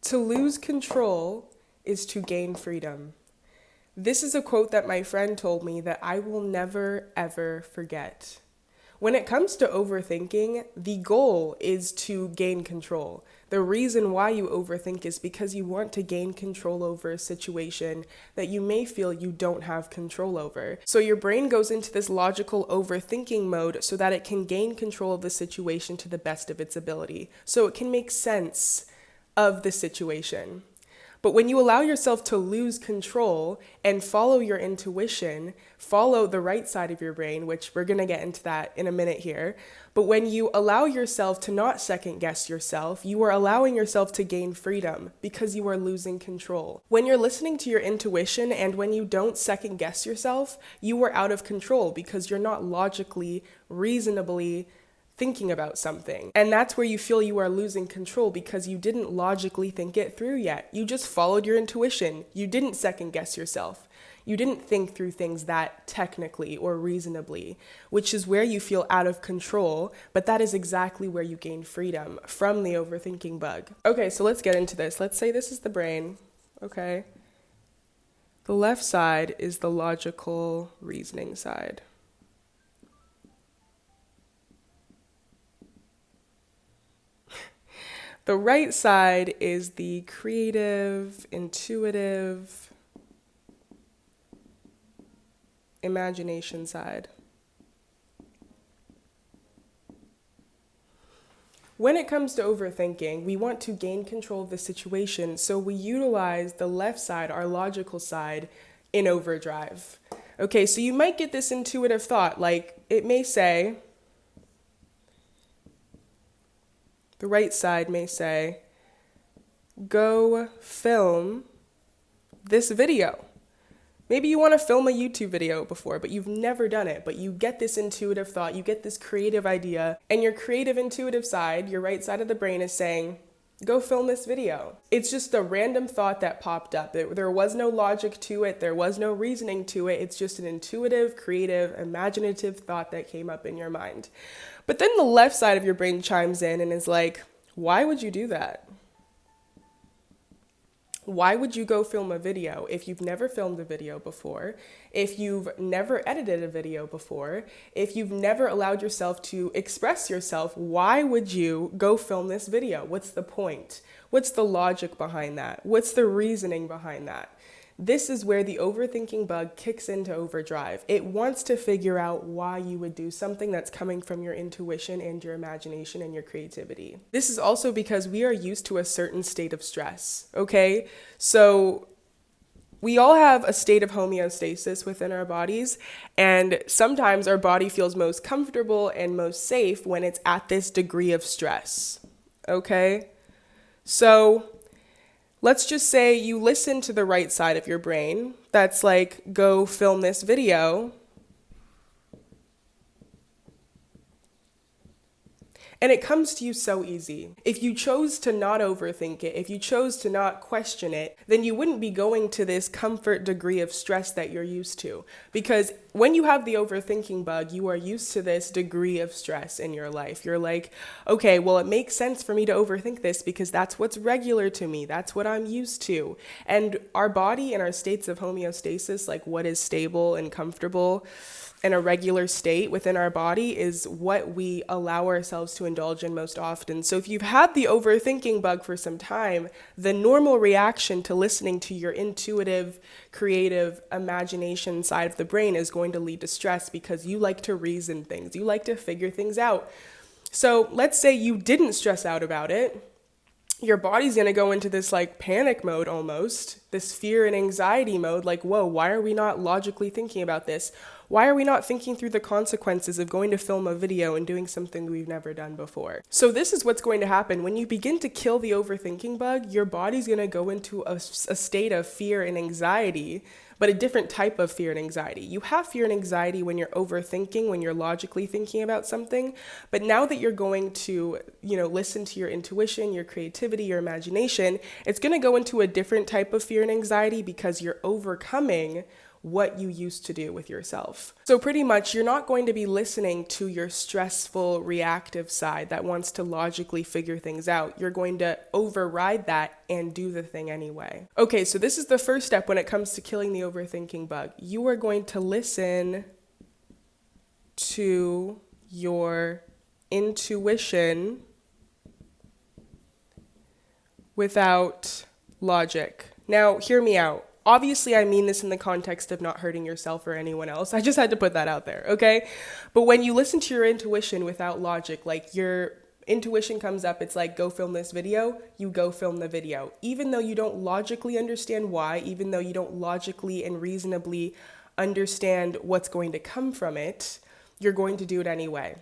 To lose control is to gain freedom. This is a quote that my friend told me that I will never, ever forget. When it comes to overthinking, the goal is to gain control. The reason why you overthink is because you want to gain control over a situation that you may feel you don't have control over. So your brain goes into this logical overthinking mode so that it can gain control of the situation to the best of its ability, so it can make sense of the situation. But when you allow yourself to lose control and follow your intuition, follow the right side of your brain, which we're going to get into that in a minute here. But when you allow yourself to not second guess yourself, you are allowing yourself to gain freedom because you are losing control. When you're listening to your intuition and when you don't second guess yourself, you are out of control because you're not logically, reasonably thinking about something. And that's where you feel you are losing control because you didn't logically think it through yet. You just followed your intuition. You didn't second guess yourself. You didn't think through things that technically or reasonably, which is where you feel out of control, but that is exactly where you gain freedom from the overthinking bug. Okay, so let's get into this. Let's say this is the brain, okay? The left side is the logical reasoning side. The right side is the creative, intuitive, imagination side. When it comes to overthinking, we want to gain control of the situation, so we utilize the left side, our logical side, in overdrive. Okay, so you might get this intuitive thought, like it may say, the right side may say, go film this video. Maybe you want to film a YouTube video before, but you've never done it, but you get this intuitive thought, you get this creative idea, and your creative intuitive side, your right side of the brain is saying, go film this video. It's just a random thought that popped up. There was no logic to it. There was no reasoning to it. It's just an intuitive, creative, imaginative thought that came up in your mind. But then the left side of your brain chimes in and is like, why would you do that? Why would you go film a video if you've never filmed a video before, if you've never edited a video before, if you've never allowed yourself to express yourself? Why would you go film this video? What's the point? What's the logic behind that? What's the reasoning behind that? This is where the overthinking bug kicks into overdrive. It wants to figure out why you would do something that's coming from your intuition and your imagination and your creativity. This is also because we are used to a certain state of stress, okay? So we all have a state of homeostasis within our bodies, and sometimes our body feels most comfortable and most safe when it's at this degree of stress, okay? So let's just say you listen to the right side of your brain that's like, go film this video. And it comes to you so easy. If you chose to not overthink it, if you chose to not question it, then you wouldn't be going to this comfort degree of stress that you're used to. Because when you have the overthinking bug, you are used to this degree of stress in your life. You're like, okay, well, it makes sense for me to overthink this because that's what's regular to me. That's what I'm used to. And our body and our states of homeostasis, like what is stable and comfortable and a regular state within our body, is what we allow ourselves to indulge in most often. So if you've had the overthinking bug for some time, the normal reaction to listening to your intuitive, creative imagination side of the brain is going to lead to stress because you like to reason things. You like to figure things out. So let's say you didn't stress out about it. Your body's going to go into this like panic mode almost, this fear and anxiety mode, like, whoa, why are we not logically thinking about this? Why are we not thinking through the consequences of going to film a video and doing something we've never done before? So this is what's going to happen. When you begin to kill the overthinking bug, your body's going to go into a state of fear and anxiety, but a different type of fear and anxiety. You have fear and anxiety when you're overthinking, when you're logically thinking about something. But now that you're going to, listen to your intuition, your creativity, your imagination, it's going to go into a different type of fear and anxiety because you're overcoming what you used to do with yourself. So pretty much you're not going to be listening to your stressful, reactive side that wants to logically figure things out. You're going to override that and do the thing anyway. Okay, so this is the first step when it comes to killing the overthinking bug. You are going to listen to your intuition without logic. Now, hear me out. Obviously, I mean this in the context of not hurting yourself or anyone else. I just had to put that out there, okay? But when you listen to your intuition without logic, like your intuition comes up, it's like, go film this video, you go film the video. Even though you don't logically understand why, even though you don't logically and reasonably understand what's going to come from it, you're going to do it anyway.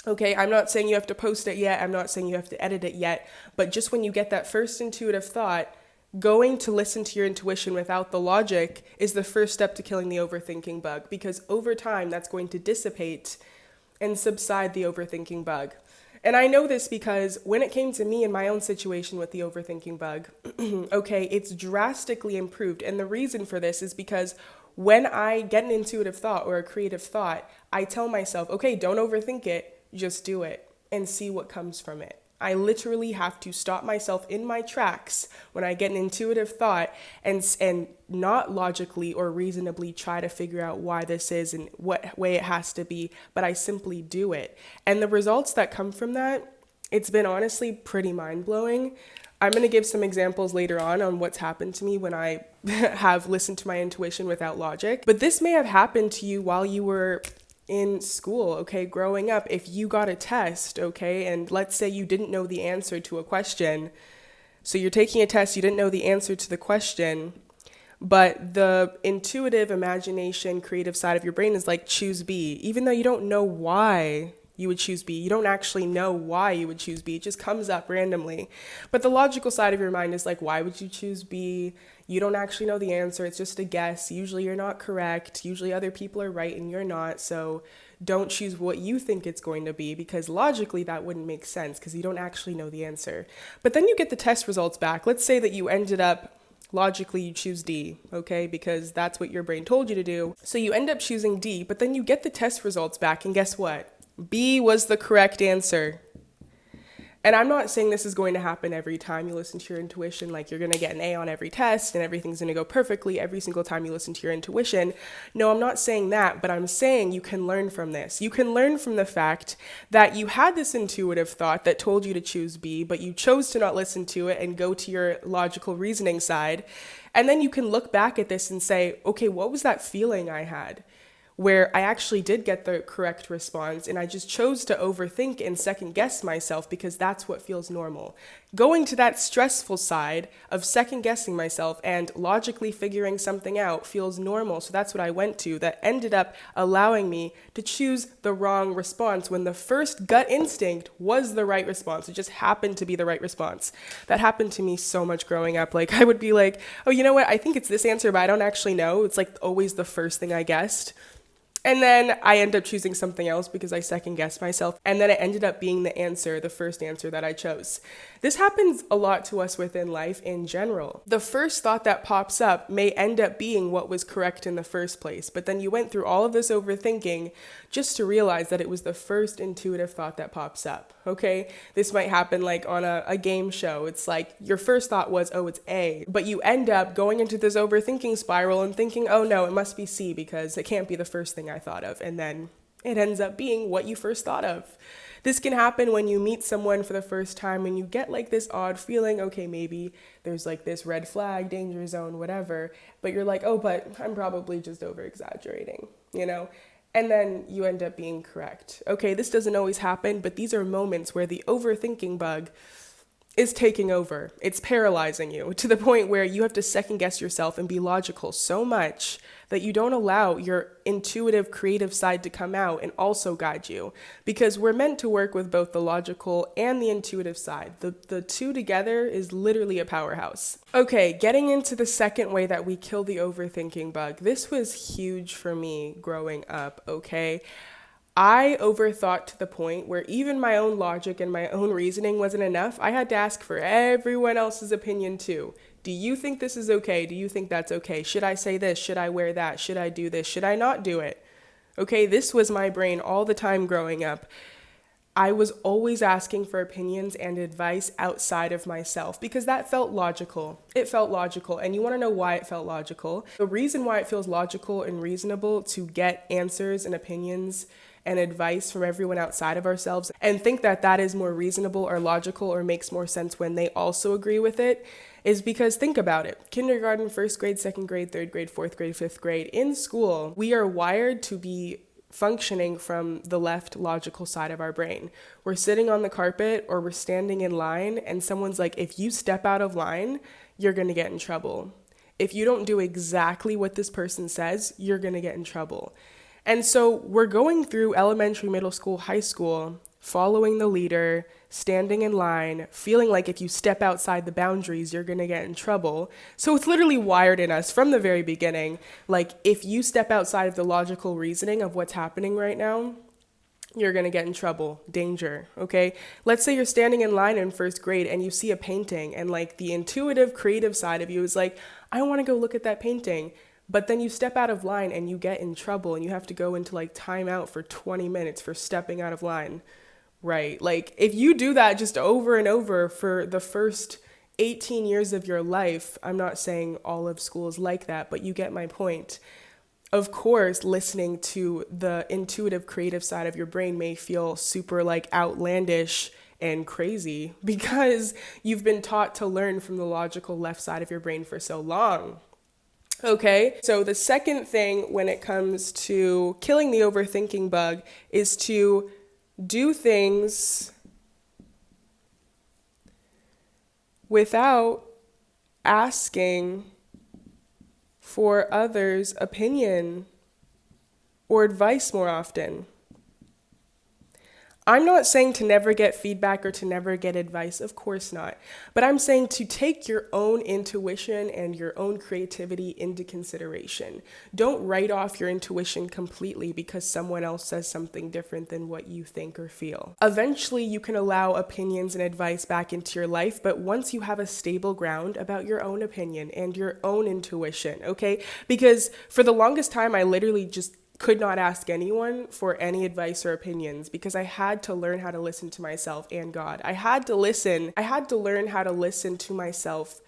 Okay, I'm not saying you have to post it yet, I'm not saying you have to edit it yet, but just when you get that first intuitive thought, going to listen to your intuition without the logic is the first step to killing the overthinking bug, because over time that's going to dissipate and subside the overthinking bug. And I know this because when it came to me in my own situation with the overthinking bug, okay, it's drastically improved. And the reason for this is because when I get an intuitive thought or a creative thought, I tell myself, okay, don't overthink it, just do it and see what comes from it. I literally have to stop myself in my tracks when I get an intuitive thought and not logically or reasonably try to figure out why this is and what way it has to be, but I simply do it. And the results that come from that, it's been honestly pretty mind-blowing. I'm going to give some examples later on what's happened to me when I have listened to my intuition without logic. But this may have happened to you while you were in school, okay, growing up. If you got a test, okay, and let's say you didn't know the answer to a question. So you're taking a test, you didn't know the answer to the question, but the intuitive imagination, creative side of your brain is like, choose B, even though you don't know why you would choose B. You don't actually know why you would choose B. It just comes up randomly. But the logical side of your mind is like, why would you choose B? You don't actually know the answer. It's just a guess. Usually you're not correct. Usually other people are right and you're not. So don't choose what you think it's going to be, because logically that wouldn't make sense because you don't actually know the answer. But then you get the test results back. Let's say that you ended up logically you choose D, okay, because that's what your brain told you to do. So you end up choosing D, but then you get the test results back and guess what? B was the correct answer. And I'm not saying this is going to happen every time you listen to your intuition, like you're going to get an A on every test and everything's going to go perfectly every single time you listen to your intuition. No, I'm not saying that, but I'm saying you can learn from this. You can learn from the fact that you had this intuitive thought that told you to choose B, but you chose to not listen to it and go to your logical reasoning side. And then you can look back at this and say, okay, what was that feeling I had where I actually did get the correct response and I just chose to overthink and second guess myself because that's what feels normal. Going to that stressful side of second guessing myself and logically figuring something out feels normal. So that's what I went to that ended up allowing me to choose the wrong response when the first gut instinct was the right response. It just happened to be the right response. That happened to me so much growing up. Like I would be like, oh, you know what? I think it's this answer, but I don't actually know. It's like always the first thing I guessed. And then I end up choosing something else because I second guessed myself. And then it ended up being the answer, the first answer that I chose. This happens a lot to us within life in general. The first thought that pops up may end up being what was correct in the first place. But then you went through all of this overthinking just to realize that it was the first intuitive thought that pops up. Okay? This might happen like on a game show. It's like your first thought was, oh, it's A. But you end up going into this overthinking spiral and thinking, oh no, it must be C because it can't be the first thing I thought of, and then it ends up being what you first thought of. This can happen when you meet someone for the first time and you get like this odd feeling, okay, maybe there's like this red flag, danger zone, whatever, but you're like, oh, but I'm probably just over exaggerating, you know? And then you end up being correct. Okay, this doesn't always happen, but these are moments where the overthinking bug is taking over. It's paralyzing you to the point where you have to second guess yourself and be logical so much that you don't allow your intuitive, creative side to come out and also guide you. Because we're meant to work with both the logical and the intuitive side. The two together is literally a powerhouse. Okay, getting into the second way that we kill the overthinking bug. This was huge for me growing up, okay? I overthought to the point where even my own logic and my own reasoning wasn't enough. I had to ask for everyone else's opinion too. Do you think this is okay? Do you think that's okay? Should I say this? Should I wear that? Should I do this? Should I not do it? Okay, this was my brain all the time growing up. I was always asking for opinions and advice outside of myself because that felt logical. It felt logical. And you want to know why it felt logical? The reason why it feels logical and reasonable to get answers and opinions and advice from everyone outside of ourselves and think that that is more reasonable or logical or makes more sense when they also agree with it is because think about it. Kindergarten, first grade, second grade, third grade, fourth grade, fifth grade. In school, we are wired to be functioning from the left logical side of our brain. We're sitting on the carpet or we're standing in line and someone's like, if you step out of line, you're going to get in trouble. If you don't do exactly what this person says, you're going to get in trouble. And so we're going through elementary, middle school, high school, following the leader, standing in line, feeling like if you step outside the boundaries, you're going to get in trouble. So it's literally wired in us from the very beginning. Like if you step outside of the logical reasoning of what's happening right now, you're going to get in trouble, danger, okay? Let's say you're standing in line in first grade and you see a painting and like the intuitive, creative side of you is like, I want to go look at that painting. But then you step out of line and you get in trouble and you have to go into like timeout for 20 minutes for stepping out of line. Right. Like if you do that just over and over for the first 18 years of your life, I'm not saying all of school is like that, but you get my point. Of course, listening to the intuitive creative side of your brain may feel super like outlandish and crazy because you've been taught to learn from the logical left side of your brain for so long. Okay, so the second thing when it comes to killing the overthinking bug is to do things without asking for others' opinion or advice more often. I'm not saying to never get feedback or to never get advice, of course not. But I'm saying to take your own intuition and your own creativity into consideration. Don't write off your intuition completely because someone else says something different than what you think or feel. Eventually, you can allow opinions and advice back into your life, but once you have a stable ground about your own opinion and your own intuition, okay? Because for the longest time, I literally just could not ask anyone for any advice or opinions because I had to learn how to listen to myself and God. I had to learn how to listen to myself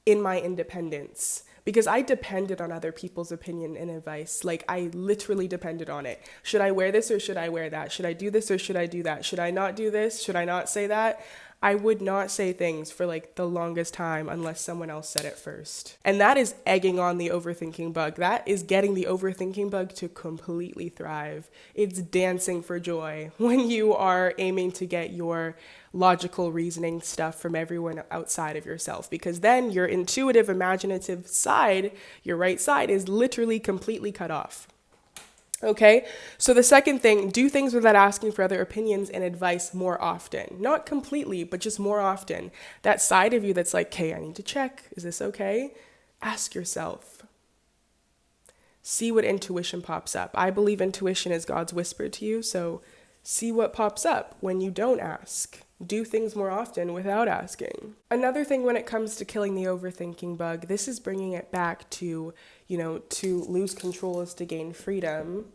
in my independence because I depended on other people's opinion and advice. Like I literally depended on it. Should I wear this or should I wear that? Should I do this or should I do that? Should I not do this? Should I not say that? I would not say things for like the longest time unless someone else said it first. And that is egging on the overthinking bug. That is getting the overthinking bug to completely thrive. It's dancing for joy when you are aiming to get your logical reasoning stuff from everyone outside of yourself, because then your intuitive, imaginative side, your right side, is literally completely cut off. Okay, so the second thing, do things without asking for other opinions and advice more often. Not completely, but just more often. That side of you that's like, okay, I need to check. Is this okay? Ask yourself. See what intuition pops up. I believe intuition is God's whisper to you, so see what pops up when you don't ask. Do things more often without asking. Another thing when it comes to killing the overthinking bug, this is bringing it back to, to lose control is to gain freedom.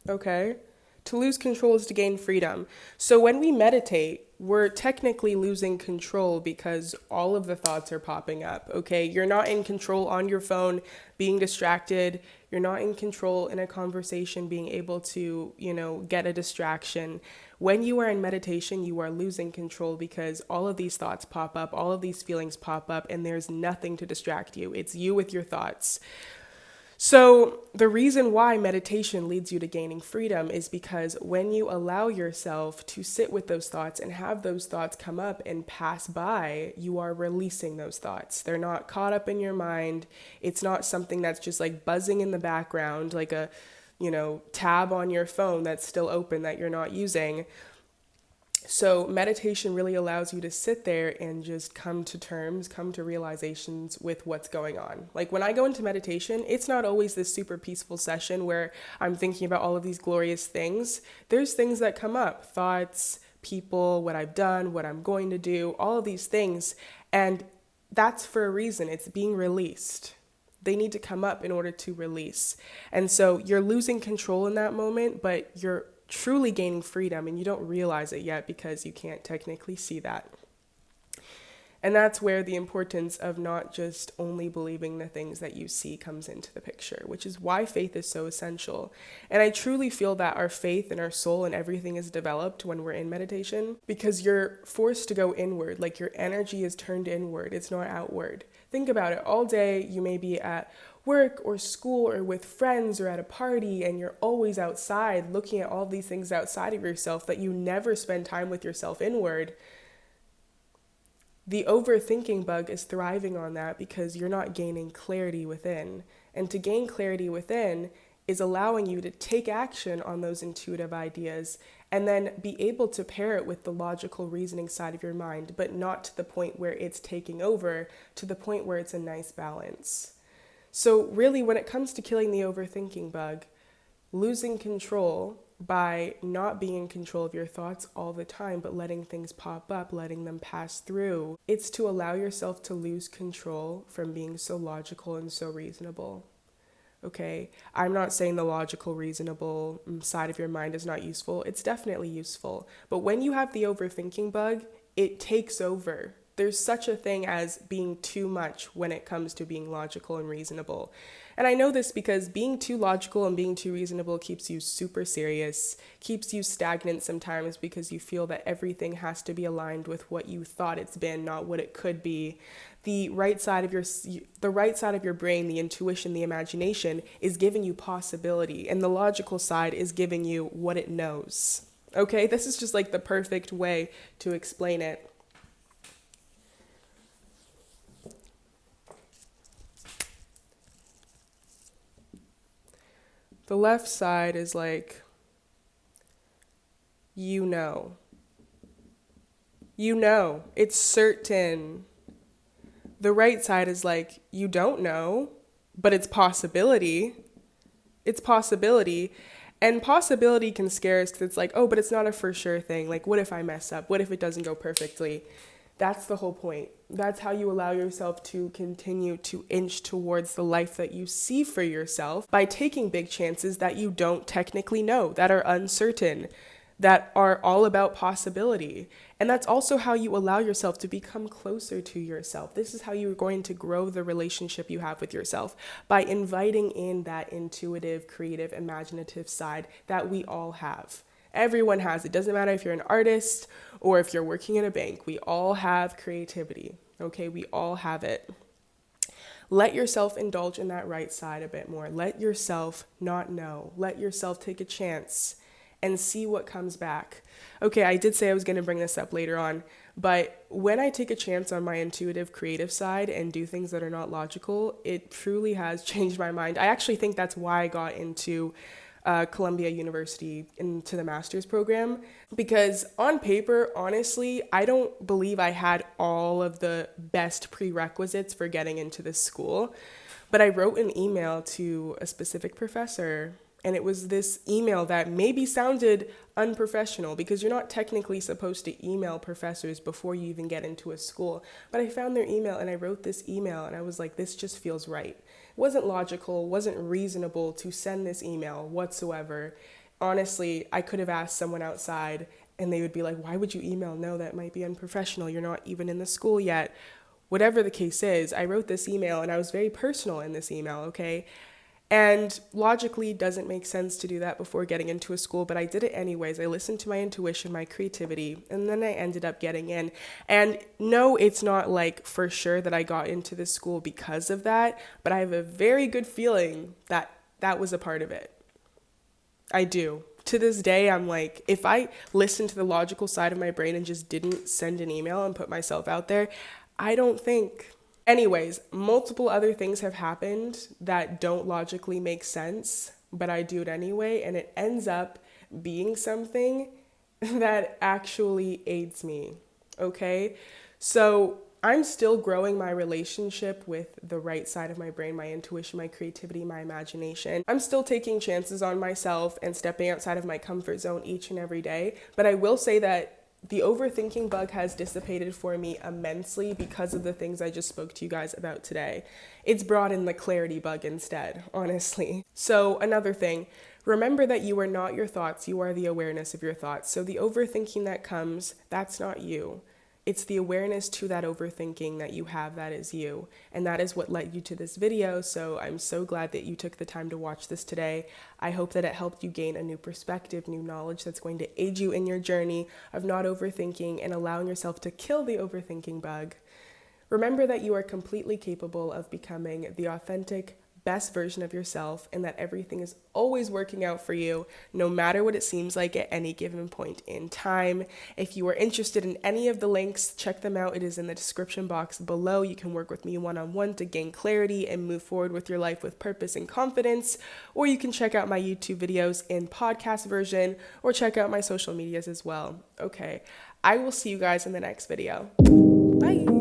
Okay? To lose control is to gain freedom. So when we meditate, we're technically losing control because all of the thoughts are popping up, okay? You're not in control on your phone, being distracted. You're not in control in a conversation, being able to, get a distraction. When you are in meditation, you are losing control because all of these thoughts pop up, all of these feelings pop up, and there's nothing to distract you. It's you with your thoughts. So the reason why meditation leads you to gaining freedom is because when you allow yourself to sit with those thoughts and have those thoughts come up and pass by, you are releasing those thoughts. They're not caught up in your mind. It's not something that's just like buzzing in the background, like a, tab on your phone that's still open that you're not using. So meditation really allows you to sit there and just come to terms, come to realizations with what's going on. Like when I go into meditation, it's not always this super peaceful session where I'm thinking about all of these glorious things. There's things that come up, thoughts, people, what I've done, what I'm going to do, all of these things. And that's for a reason. It's being released. They need to come up in order to release. And so you're losing control in that moment, but you're truly gaining freedom and you don't realize it yet because you can't technically see that. And that's where the importance of not just only believing the things that you see comes into the picture, which is why faith is so essential. And I truly feel that our faith and our soul and everything is developed when we're in meditation because you're forced to go inward, like your energy is turned inward, it's not outward. Think about it. All day you may be at work or school or with friends or at a party and you're always outside looking at all these things outside of yourself that you never spend time with yourself inward. The overthinking bug is thriving on that because you're not gaining clarity within. And to gain clarity within is allowing you to take action on those intuitive ideas and then be able to pair it with the logical reasoning side of your mind, but not to the point where it's taking over, to the point where it's a nice balance. So really, when it comes to killing the overthinking bug, losing control by not being in control of your thoughts all the time, but letting things pop up, letting them pass through, it's to allow yourself to lose control from being so logical and so reasonable. Okay, I'm not saying the logical, reasonable side of your mind is not useful. It's definitely useful. But when you have the overthinking bug, it takes over. There's such a thing as being too much when it comes to being logical and reasonable. And I know this because being too logical and being too reasonable keeps you super serious, keeps you stagnant sometimes because you feel that everything has to be aligned with what you thought it's been, not what it could be. The right side of your brain, the intuition, the imagination is giving you possibility, and the logical side is giving you what it knows. Okay, this is just like the perfect way to explain it. The left side is like, you know, it's certain. The right side is like, you don't know, but it's possibility. It's possibility. And possibility can scare us because it's like, oh, but it's not a for sure thing. Like, what if I mess up? What if it doesn't go perfectly? That's the whole point. That's how you allow yourself to continue to inch towards the life that you see for yourself by taking big chances that you don't technically know, that are uncertain, that are all about possibility. And that's also how you allow yourself to become closer to yourself. This is how you're going to grow the relationship you have with yourself, by inviting in that intuitive, creative, imaginative side that we all have. Everyone has it. Doesn't matter if you're an artist or if you're working in a bank. We all have creativity. Okay, we all have it. Let yourself indulge in that right side a bit more. Let yourself not know. Let yourself take a chance and see what comes back. Okay, I did say I was going to bring this up later on, but when I take a chance on my intuitive, creative side and do things that are not logical, it truly has changed my mind. I actually think that's why I got into Columbia University into the master's program, because on paper, honestly, I don't believe I had all of the best prerequisites for getting into this school, but I wrote an email to a specific professor, and it was this email that maybe sounded unprofessional because you're not technically supposed to email professors before you even get into a school, but I found their email and I wrote this email and I was like, this just feels right. It wasn't logical, wasn't reasonable to send this email whatsoever. Honestly, I could have asked someone outside and they would be like, why would you email? No, that might be unprofessional. You're not even in the school yet. Whatever the case is, I wrote this email and I was very personal in this email, okay? And logically, it doesn't make sense to do that before getting into a school, but I did it anyways. I listened to my intuition, my creativity, and then I ended up getting in. And no, it's not like for sure that I got into this school because of that, but I have a very good feeling that that was a part of it. I do. To this day, I'm like, if I listened to the logical side of my brain and just didn't send an email and put myself out there, I don't think... Anyways, multiple other things have happened that don't logically make sense, but I do it anyway, and it ends up being something that actually aids me. Okay? So I'm still growing my relationship with the right side of my brain, my intuition, my creativity, my imagination. I'm still taking chances on myself and stepping outside of my comfort zone each and every day. But I will say that the overthinking bug has dissipated for me immensely because of the things I just spoke to you guys about today. It's brought in the clarity bug instead, honestly. So, another thing, remember that you are not your thoughts, you are the awareness of your thoughts. So, the overthinking that comes, that's not you. It's the awareness to that overthinking that you have that is you. And that is what led you to this video. So I'm so glad that you took the time to watch this today. I hope that it helped you gain a new perspective, new knowledge that's going to aid you in your journey of not overthinking and allowing yourself to kill the overthinking bug. Remember that you are completely capable of becoming the authentic, best version of yourself, and that everything is always working out for you, no matter what it seems like at any given point in time. If you are interested in any of the links, check them out. It is in the description box below. You can work with me one-on-one to gain clarity and move forward with your life with purpose and confidence, or you can check out my YouTube videos in podcast version, or check out my social medias as well. Okay, I will see you guys in the next video. Bye!